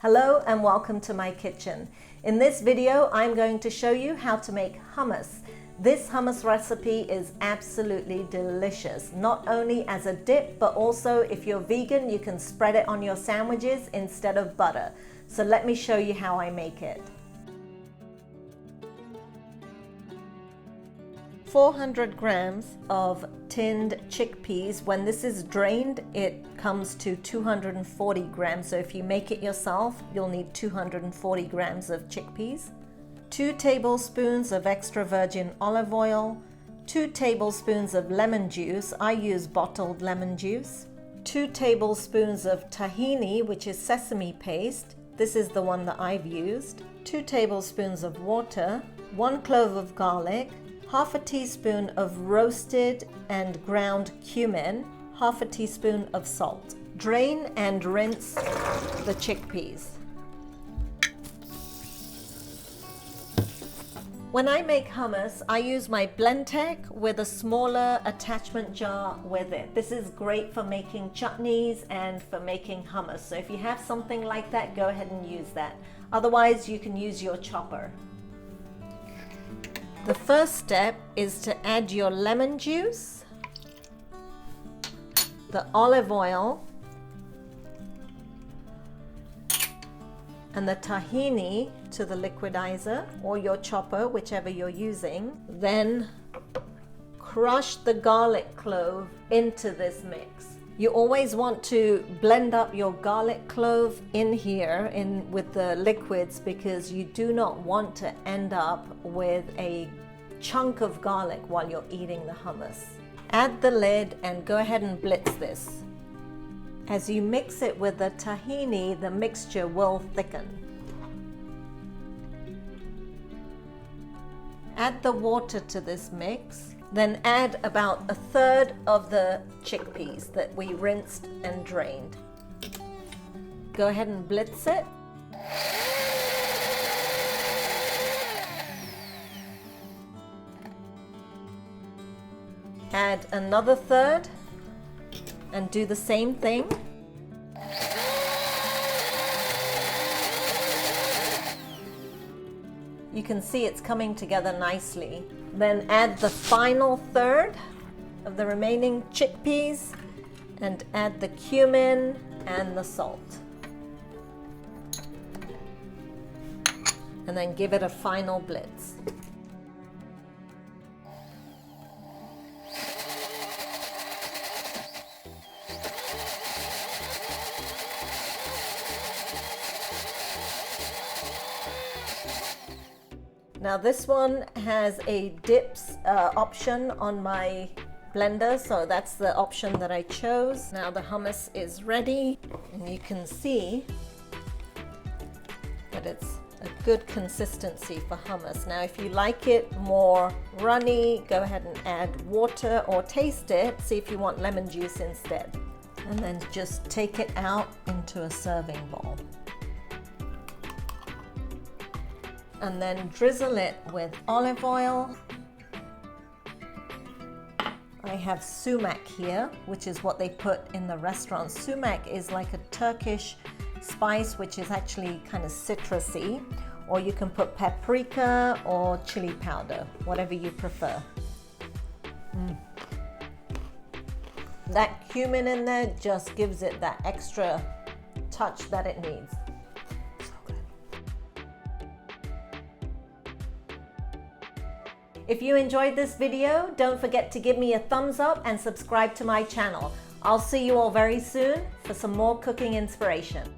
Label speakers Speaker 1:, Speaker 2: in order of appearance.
Speaker 1: Hello and welcome to my kitchen. In this video, I'm going to show you how to make hummus. This hummus recipe is absolutely delicious, not only as a dip, but also if you're vegan, you can spread it on your sandwiches instead of butter. So let me show you how I make it. 400 grams of tinned chickpeas. When this is drained, it comes to 240 grams. So if you make it yourself, you'll need 240 grams of chickpeas. 2 tablespoons of extra virgin olive oil, 2 tablespoons of lemon juice. I use bottled lemon juice. 2 tablespoons of tahini, which is sesame paste. This is the one that I've used. 2 tablespoons of water, 1 clove of garlic, half a teaspoon of roasted and ground cumin, half a teaspoon of salt. Drain and rinse the chickpeas. When I make hummus, I use my Blendtec with a smaller attachment jar with it. This is great for making chutneys and for making hummus. So if you have something like that, go ahead and use that. Otherwise, you can use your chopper. The first step is to add your lemon juice, the olive oil, and the tahini to the liquidizer or your chopper, whichever you're using. Then crush the garlic clove into this mix. You always want to blend up your garlic clove in here with the liquids, because you do not want to end up with a chunk of garlic while you're eating the hummus. Add the lid and go ahead and blitz this. As you mix it with the tahini, the mixture will thicken. Add the water to this mix. Then add about 1/3 of the chickpeas that we rinsed and drained. Go ahead and blitz it. Add another 1/3 and do the same thing. You can see it's coming together nicely. Then add the final 1/3 of the remaining chickpeas and add the cumin and the salt. And then give it a final blitz. Now this one has a dips option on my blender, so that's the option that I chose. Now the hummus is ready, and you can see that it's a good consistency for hummus. Now if you like it more runny, go ahead and add water or taste it, see if you want lemon juice instead. And then just take it out into a serving bowl. And then drizzle it with olive oil. I have sumac here, which is what they put in the restaurants. Sumac is like a Turkish spice, which is actually kind of citrusy, or you can put paprika or chili powder, whatever you prefer. That cumin in there just gives it that extra touch that it needs. If you enjoyed this video, don't forget to give me a thumbs up and subscribe to my channel. I'll see you all very soon for some more cooking inspiration.